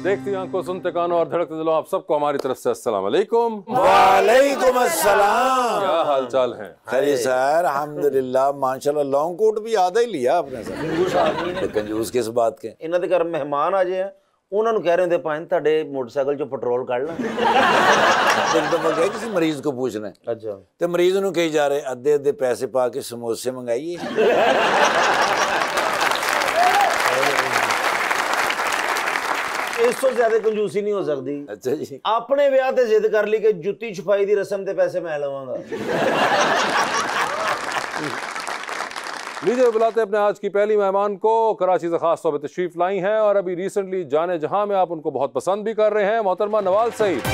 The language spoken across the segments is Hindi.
देखती आंखों, सुनते कानों और धड़कते दिलों, आप सबको हमारी तरफ से अस्सलाम वालेकुम। वालेकुम अस्सलाम। क्या हाल चाल है? अरे सर अल्हम्दुलिल्लाह माशाल्लाह। लॉन्ग कोट भी आधा ही लिया आपने सर। कंजूस किस बात के? ਇਹਨਾਂ ਦੇ ਘਰ ਮਹਿਮਾਨ ਆ ਜੇ ਉਹਨਾਂ ਨੂੰ ਕਹਿ ਰਹੇ ਹੁੰਦੇ ਭਾਂ ਤੁਹਾਡੇ ਮੋਟਰਸਾਈਕਲ ਚੋਂ ਪੈਟਰੋਲ ਕੱਢ ਲਾਂ। एक दफा गए किसी मरीज को पूछने, अच्छा तो मरीज ਨੂੰ कही जा रहे अद्धे अद्धे पैसे पा के समोसे मंगाइए। ਇਸ ਤੋਂ ਜ਼ਿਆਦਾ ਕੰਜੂਸੀ ਨਹੀਂ ਹੋ ਸਕਦੀ। अच्छा जी। ਆਪਣੇ ਵਿਆਹ ਤੇ ਜ਼ਿੱਦ ਕਰ ਲਈ ਕਿ ਜੁੱਤੀ ਛਪਾਈ ਦੀ ਰਸਮ ਤੇ ਪੈਸੇ ਮੈਂ ਲਵਾਂਗਾ। लीजिए बुलाते अपने आज की पहली मेहमान को। कराची से खास तौर पर तशरीफ लाई हैं और अभी रिसेंटली जाने जहां में आप उनको बहुत पसंद भी कर रहे हैं, मोहतरमा नवाल सईद।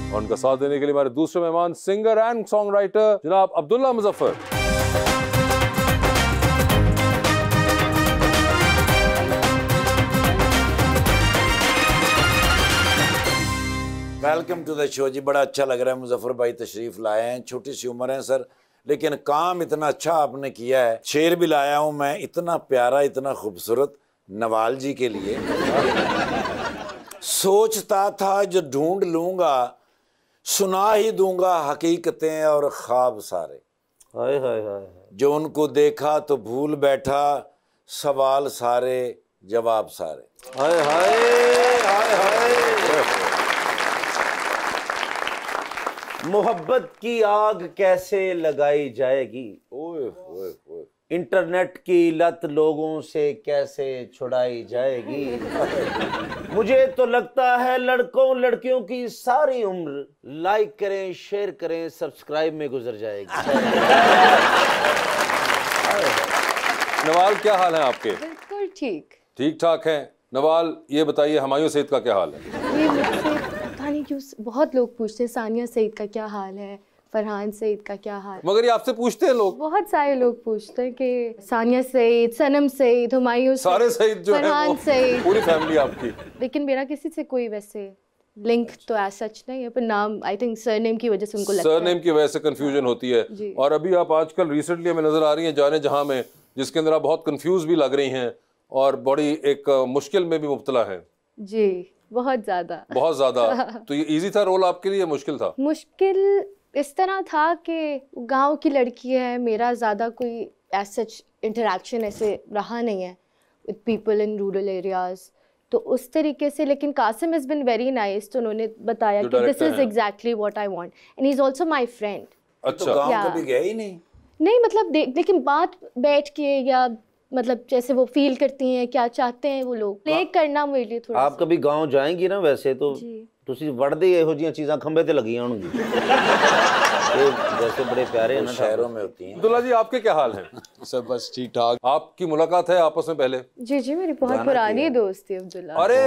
और उनका साथ देने के लिए हमारे दूसरे मेहमान सिंगर एंड सॉन्ग राइटर जनाब Abdullah Muzaffar. Welcome to the show जी। बड़ा अच्छा लग रहा है, मुजफ्फर भाई तशरीफ लाए हैं। छोटी सी उम्र है सर, लेकिन काम इतना अच्छा आपने किया है। शेर भी लाया हूं मैं, इतना प्यारा इतना खूबसूरत नवाल जी के लिए। सोचता था जो ढूंढ लूंगा, सुना ही दूंगा हकीकतें और ख्वाब सारे। ਹਾਏ ਹਾਏ ਹਾਏ जो उनको देखा तो भूल बैठा, सवाल सारे जवाब सारे। ਹਾਏ ਹਾਏ ਹਾਏ ਹਾਏ। मोहब्बत की आग कैसे लगाई जाएगी, ओए ओए ओए। इंटरनेट की लत लोगों से कैसे छुड़ाई जाएगी। मुझे तो लगता है लड़कों लड़कियों की सारी उम्र लाइक करें शेयर करें सब्सक्राइब में गुजर जाएगी। नवाल क्या हाल है आपके? बिल्कुल ठीक ठीक ठाक हैं। नवाल ये बताइए हुमायूं सईद का क्या हाल है? ये मुझसे पता नहीं क्यों बहुत लोग पूछते हैं सानिया सईद का क्या हाल है, फरहान सईद का क्या हाल है। मगर ये आपसे पूछते हैं लोग, बहुत सारे लोग पूछते हैं कि सानिया सईद, सनम सईद, हुमायूं सईद, सारे सईद जो है फरहान सईद, पूरी फैमिली आपकी। लेकिन मेरा किसी से कोई वैसे लिंक तो ऐसा सच नहीं है, पर नाम आई थिंक सरनेम की वजह से उनको लगता है। सरनेम की वजह से कंफ्यूजन होती है। और अभी आप आजकल रिसेंटली हमें नजर आ रही हैं जाने जहां में, जिसके अंदर आप बहुत कंफ्यूज भी लग रही हैं और बड़ी एक मुश्किल में भी मुब्तला है। जी बहुत ज्यादा। तो ये इजी था रोल आपके लिए, मुश्किल था? मुश्किल इस तरह था कि गांव की लड़की है, मेरा ज़्यादा कोई ऐसा इंटरेक्शन ऐसे रहा नहीं है with people in rural areas, तो उस तरीके से। लेकिन Qasim has been very nice, तो उन्होंने बताया कि this is exactly what I want and he is also my friend. अच्छा। तो गांव कभी गए ही नहीं मतलब लेकिन बात बैठ के या मतलब जैसे वो फील करती हैं क्या चाहते हैं वो लोग, प्ले करना मेरे लिए थोड़ा। आप कभी गांव जाएंगी ना, वैसे तो ਤੁਸੀਂ ਵੜਦੇ ਇਹੋ ਜਿਹੀਆਂ ਚੀਜ਼ਾਂ ਖੰਭੇ ਤੇ ਲੱਗੀਆਂ ਹੋਣਗੀਆਂ। ਇਹ जैसे बड़े प्यारे हैं ना, शहरों में होती हैं। अब्दुल्ला जी आपके क्या हाल हैं? सब बस ठीक ठाक। आपकी मुलाकात है आपस में पहले? जी मेरी बहुत पुरानी दोस्ती है अब्दुल्ला। अरे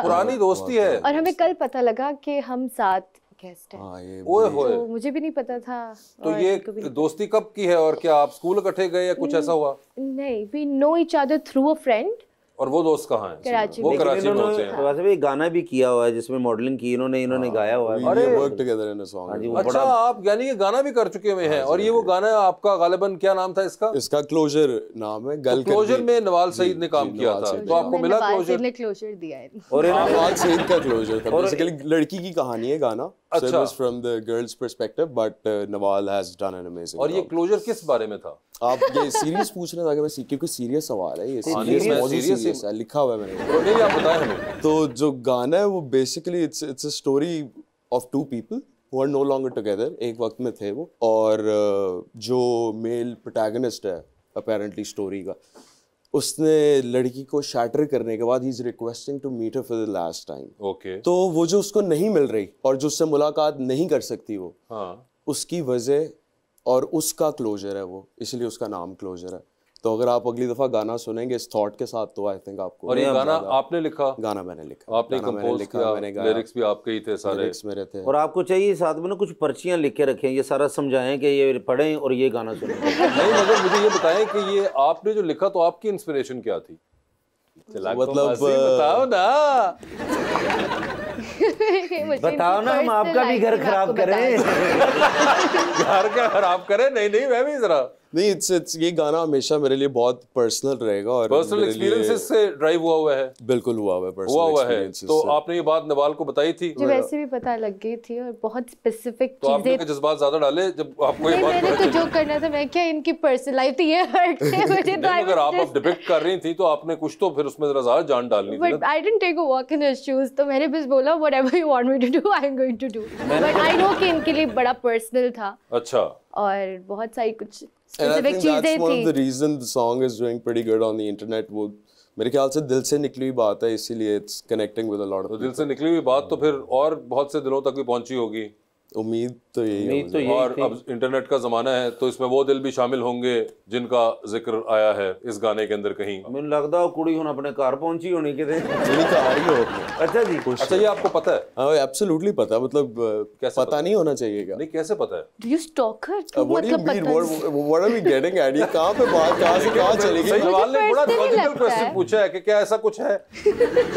पुरानी दोस्ती है। और हमें कल पता लगा कि हम साथ गेस्ट हैं। ओए होए, तो मुझे भी नहीं पता था। तो ये दोस्ती कब की है और क्या आप स्कूल इकट्ठे गए या कुछ ऐसा हुआ? नहीं, we know each other through a friend. और वो दोस्त कहाँ हैं? कराची वो में। कराची में होते हैं। वैसे भी गाना भी किया हुआ है जिसमें मॉडलिंग की इन्होंने गाया हुआ है। अरे work together in a song. अच्छा, आप यानी कि गाना भी कर चुके हुए हैं। और ये वो गाना आपका गालिबन क्या नाम था इसका? इसका क्लोजर नाम है। गल क्लोजर में नवाल सईद ने काम किया था, तो आपको मिला क्लोजर? ने क्लोजर दिया है। और नवाल सईद का क्लोजर था। बेसिकली लड़की की कहानी है गाना। अच्छा। So it was from the girl's perspective, but Nawal has done an amazing और ये job. क्लोजर किस बारे में था? आप ये सीरियस पूछ रहे थे? मैं क्योंकि सीरियस सवाल है ये, सीरियस है, लिखा हुआ है मैंने। नहीं आप बताएं हमें। तो जो गाना है वो basically it's a story of two people who are no longer together। एक वक्त में थे वो, और जो मेल प्रोटैगनिस्ट है अपेरेंटली स्टोरी का, उसने लड़की को शैटर करने के बाद he is requesting to meet her for the last time. Okay. तो वो जो उसको नहीं मिल रही और जो उससे मुलाकात नहीं कर सकती वो, हाँ, उसकी वजह और उसका क्लोजर है वो, इसलिए उसका नाम क्लोजर है। तो अगर आप अगली दफा गाना सुनेंगे इस थॉट के साथ तो आई थिंक आपको। और ये गाना आपने लिखा? गाना मैंने लिखा। आपने कंपोज किया, मैंने गाया, लिरिक्स भी आपके ही थे सारे? लिरिक्स मेरे थे। और आपको चाहिए साथ में ना कुछ पर्चियां लिख के रखें, ये सारा समझाएं कि ये पढ़ें और ये गाना सुनें। नहीं मगर मुझे ये बताएं कि ये आपने जो लिखा तो आपकी इंस्पिरेशन क्या थी? मतलब बताओ ना। बताओ ना, हम आपका भी घर खराब करें। घर क्या खराब करे? नहीं नहीं, मैं भी जरा नहीं, इट्स ये गाना हमेशा मेरे लिए बहुत पर्सनल रहेगा और पर्सनल एक्सपीरियंसेस से ड्राइव हुआ है। बिल्कुल हुआ है, हुआ पर्सनल है। एक्सपीरियंसेस तो से। आपने ये बात नवाल को बताई थी? मुझे वैसे भी पता लग गई थी और बहुत स्पेसिफिक तो आपने चीजें। जज्बात ज्यादा डाले जब आपको ये नहीं, बात मैंने पता तो चली? जो करना था मैं क्या, इनकी पर्सनल लाइफ थी, ये हर्ट है मुझे। तो नहीं, अगर आप अब डिपिक्ट कर रही थी तो आपने कुछ तो फिर उसमें जरा ज्यादा जान डालनी थी बट ना। I didn't take a walk in his shoes, तो मैंने बस बोला whatever you want me to do I am going to do. But I know कि इनके लिए बड़ा पर्सनल था अच्छा। और बहुत सारी कुछ And I specific think that's चीजें one of the थी। reason the song is doing pretty good on the internet. वो मेरे ख्याल से दिल से निकली हुई बात है, इसीलिए it's connecting with a lot of तो people. दिल से निकली हुई बात तो फिर और बहुत से दिलों तक भी पहुंची होगी। उम्मीद तो यही है उम्मीद तो मुझे। यही और थी। अब इंटरनेट का जमाना है तो इसमें वो दिल भी शामिल होंगे जिनका जिक्र आया है इस गाने के अंदर कहीं। ਮੈਨੂੰ ਲੱਗਦਾ ਉਹ ਕੁੜੀ ਹੁਣ ਆਪਣੇ ਘਰ ਪਹੁੰਚੀ ਹੋਣੀ ਕਿਤੇ। मेरी तो आ रही हो अपने। अच्छा जी। अच्छा, ये आपको पता है? हाँ, एब्सोल्युटली पता, मतलब कैसे पता नहीं होना चाहिए क्या? नहीं, कैसे पता है? Do you stock her? What do you mean? What are we getting at? ये कहाँ पे बात कहाँ से कहाँ चली गई? सही सवाल ने बड़ा personally लॉजिकल लगता क्वेश्चन है। पूछा है कि क्या ऐसा कुछ है?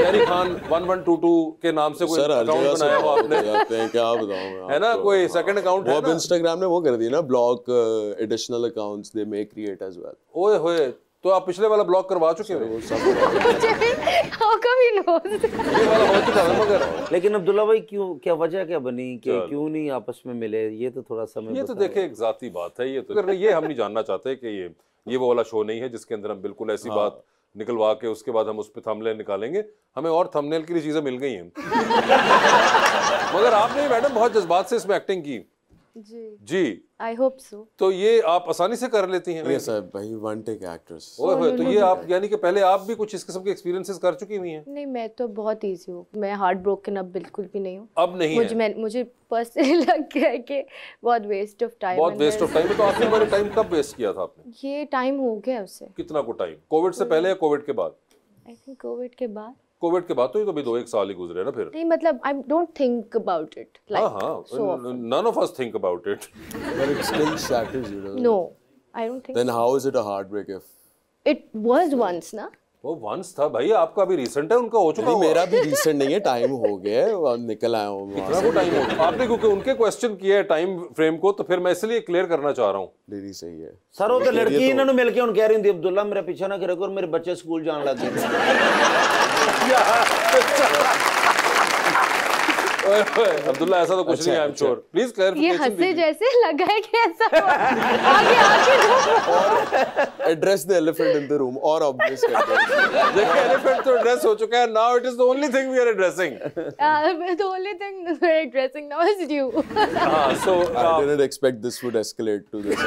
शेरी खान 1122 के नाम से कोई सर हर अकाउंट जगह से बनाया हो आपने? जाते हैं, क्या बताऊँ मैं है ना, आपको? कोई सेकंड अकाउंट वो है अब ना? इंस्टाग्राम ने वो कर दिया ना, block additional accounts they may create as well. ओए होए, तो आप पिछले वाला ब्लॉक करवा चुके हो? How come you know? ये वाला हो चुका है मगर लेकिन अब्दुल्ला भाई क्यों, क्या वजह क्या बनी कि क्यों नहीं आपस में मिले? ये तो थोड़ा समय ये तो देखे एक जाती बात है। ये तो ये हम नहीं जानना चाहते कि ये वो वाला शो नहीं है जिसके अंदर हम बिल्कुल ऐसी बात निकलवा के उसके बाद हम उस पे थंबनेल निकालेंगे। हमें और थंबनेल के लिए चीजें मिल गई हैं। मगर आपने मैडम बहुत जज्बात से इसमें एक्टिंग की। जी आई होप सो। तो ये आप आसानी से कर लेती हैं? यस सर भाई, वन टेक एक्ट्रेस। ओए होए, तो ये आप यानी कि पहले आप भी कुछ इस किस्म के एक्सपीरियंसेस कर चुकी हुई हैं? नहीं, मैं तो बहुत इजी हूँ, मैं हार्ट ब्रोकन अब बिल्कुल भी नहीं हूँ। अब नहीं है? मुझे पर्सनली लग गया है कि बहुत वेस्ट ऑफ टाइम। बहुत वेस्ट ऑफ टाइम। तो आखिर बार टाइम कब वेस्ट किया था आपने? ये टाइम हो गया उसे। कितना को टाइम? कोविड से पहले या कोविड के बाद? आई थिंक कोविड के बाद। कोविड के बाद तो ये तो भी 2-1 साल ही गुजरे ना फिर। नहीं मतलब आई डोंट थिंक अबाउट इट हाँ लाइक हाँ, none of us think about it. But it still shatters you, doesn't it? No I don't think Then how is it a heartbreak if? It was once ना। वो वंस था भाई, आपका अभी रिसेंट है, उनका हो चुका नहीं, हुआ। मेरा भी रिसेंट नहीं है, टाइम हो गया है, और निकल आया हूँ वहाँ कितना को टाइम हो चुका? आपने क्योंकि उनके क्वेश्चन किए है टाइम फ्रेम को, तो फिर मैं इसलिए क्लियर करना चाह रहा हूँ। डेरी सही है। सर वो तो लड़की इन्होंने मिलके उन कह रही थी अब्दुल्ला मेरा पीछा ना करे और मेरे बच्चे स्कूल जाने लग गए। अब्दुल्ला ऐसा तो कुछ नहीं, आई एम श्योर। प्लीज ये क्लैरिफिकेशन हंसे जैसे लगा है कि ऐसा हुआ। आगे आगे Address the elephant in the room और obvious करते हैं। देखिए, एलिफेंट तो एड्रेस हो चुका है। Now it is the only thing we are addressing. the only thing we're addressing now is you. हां, सो I didn't expect this would escalate to this.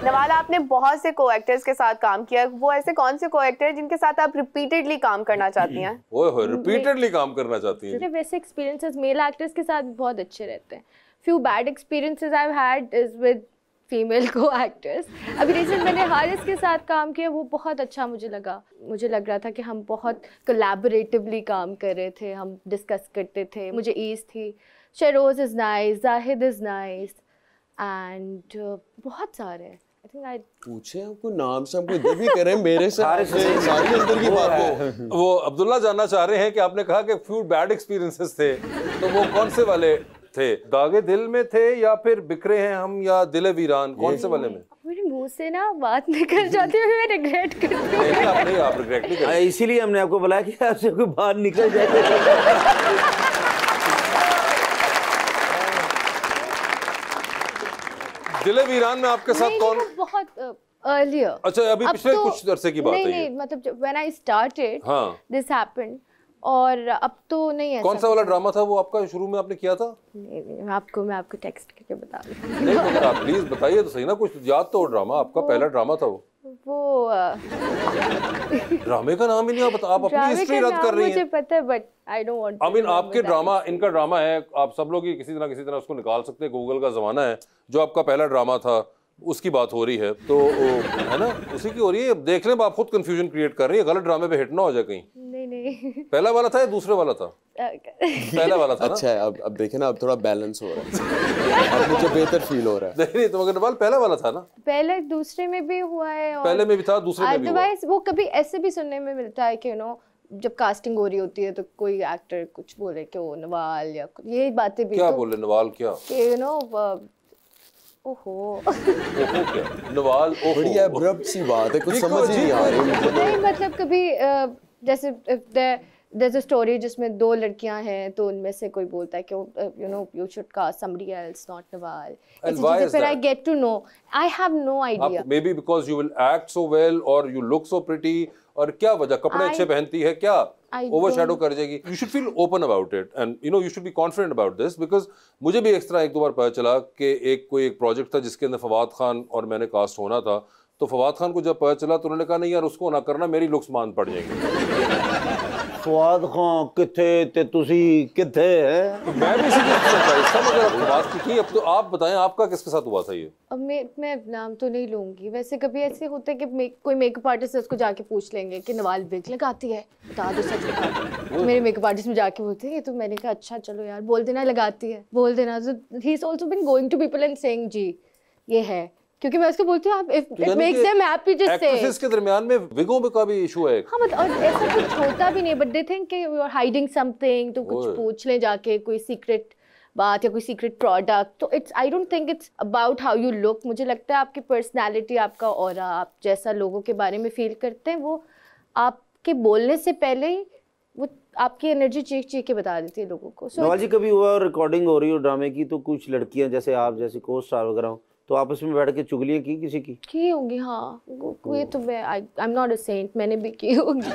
Nawal, आपने बहुत से को एक्टर्स के साथ काम किया, वो ऐसे कौन से को एक्टर जिनके साथ आप रिपीटेडली काम करना चाहती हैं? ओए होए, रिपीटेडली काम करना चाहती हैं? सिर्फ वैसे एक्सपीरियंसेस मेल एक्टर्स के साथ बहुत अच्छे रहते हैं। Few bad experiences I have had is with female को एक्टर्स। अभी रिसेंट मैंने हारिस के साथ काम किया, वो बहुत अच्छा मुझे लगा। मुझे लग रहा था कि हम बहुत कोलैबोरेटिवली काम कर रहे थे, हम डिस्कस करते थे, मुझे ईज थी। Shahroz is nice, Zahid is nice and बहुत सारे। I think I पूछे आपको नाम से, हमको इधर भी करें मेरे से सारी अंदर की बात को। वो अब्दुल्ला जानना चाह रहे हैं कि आपने कहा कि फ्यू बैड एक्सपीरियंसेस थे, तो वो कौन से वाले थे? दागे दिल में थे या फिर बिखरे हैं हम या दिल वीरान, कौन से वाले में? मेरे मुंह से ना बात निकल जाती है, मैं रिग्रेट करती हूँ। नहीं, आप रिग्रेट नहीं करें। इसीलिए हमने आपको बुलाया कि आपसे कोई बाहर निकल जाए। दिल वीरान में आपके साथ नहीं, कौन? वो बहुत अर्लियर। अच्छा, अभी पिछले कुछ अरसे की बात है ये? नहीं, मतलब व्हेन आई स्टार्टेड हाँ। दिस हैपेंड, और अब तो नहीं है। कौन सा वाला ड्रामा था वो आपका शुरू में आपने किया था? नहीं, मैं आपको टेक्स्ट करके बता दूँ। नहीं, मगर आप प्लीज बताइए तो सही ना, कुछ याद तो हो। ड्रामा आपका पहला ड्रामा था वो ड्रामे का नाम ही नहीं आप अपनी हिस्ट्री रद्द कर रही हैं। मुझे पता है but I don't want. I mean आपके ड्रामा, इनका ड्रामा है, आप सब लोग ही किसी तरह उसको निकाल सकते हैं, गूगल का जमाना है। जो आपका पहला ड्रामा था उसकी बात हो रही है, तो है ना, उसी की हो रही है। देख लें, आप खुद कंफ्यूजन क्रिएट कर रही है, गलत ड्रामे पे हिट ना हो जाए कहीं। नहीं पहला वाला था या दूसरे वाला था? पहला वाला था ना? अच्छा है, अब देखे ना, अब थोड़ा बैलेंस हो रहा है, अब मुझे बेहतर फील हो रहा है। नहीं, तो मगर नवाल पहला वाला था ना? पहले दूसरे में भी हुआ है और पहले में भी था, दूसरे में भी हुआ। अदरवाइज वो कभी ऐसे भी सुनने में मिलता है कि जब कास्टिंग हो रही होती है तो कोई एक्टर कुछ बोले कि वो नवाल या ये बातें भी क्या तो बोले नवाल क्या कि ओहो क्या नवाल ओहो बड़ी एब्रप्ट सी बात है, कुछ ये समझ ही नहीं आ रही मुझे। नहीं मतलब कभी जैसे there's a story जिसमें 2 लड़कियां हैं तो उनमें से कोई बोलता है कि you know you should cast somebody else not Nawal. And why is फिर I that? get to know. I have no idea. maybe because you will act so well or you look so pretty और क्या वजह कपड़े अच्छे पहनती है क्या ओवरशैडो कर जाएगी. You should feel open about it and you know you should be confident about this because मुझे भी इस तरह एक दो बार पता चला कि कोई एक प्रोजेक्ट था जिसके अंदर फवाद खान और मैंने कास्ट होना था. तो फवाद खान को जब पता चला तो उन्होंने कहा नहीं यार उसको ना करना, मेरी लुक्स मान पड़ जाएंगी. फवाद खान किथे ते तुसी किथे है? मैं भी इसी सरप्राइज था मगर अब बात की थी. अब तो आप बताएं आपका किसके साथ हुआ था ये? अब मैं नाम तो नहीं लूंगी. वैसे कभी ऐसे होते हैं कि कोई मेकअप आर्टिस्ट है उसको जाके पूछ लेंगे कि नवाल विग लगाती है, बता दो सच बता दो. मेरे मेकअप आर्टिस्ट में जाके बोलते हैं तो मैंने कहा अच्छा चलो यार बोल देना लगाती है, बोल देना. तो he is also been going to people and saying जी ये है, क्योंकि मैं उसको बोलती हूँ आप if it makes them happy just say. Actresses के दरमियान में विगों का भी इशू है. हाँ मतलब और ऐसा कुछ होता भी नहीं बट दे थिंक कि यू आर हाइडिंग समथिंग तो कुछ पूछ ले जाके कोई सीक्रेट बात या कोई सीक्रेट प्रोडक्ट. तो it's I don't think it's about how you look. मुझे लगता है आपकी पर्सनैलिटी, आपका ऑरा, आप जैसा लोगों के बारे में फील करते हैं वो आपके बोलने से पहले ही वो आपकी एनर्जी चीख के बता देती है लोगों को. नवाल जी कभी हुआ रिकॉर्डिंग हो रही हो ड्रामे की तो कुछ लड़कियां जैसे आप जैसी को स्टार वगैरह हो तो आपस में बैठ के चुगलियां की किसी की होंगी? हाँ ये तो मैं I am not a saint, मैंने भी की होंगी.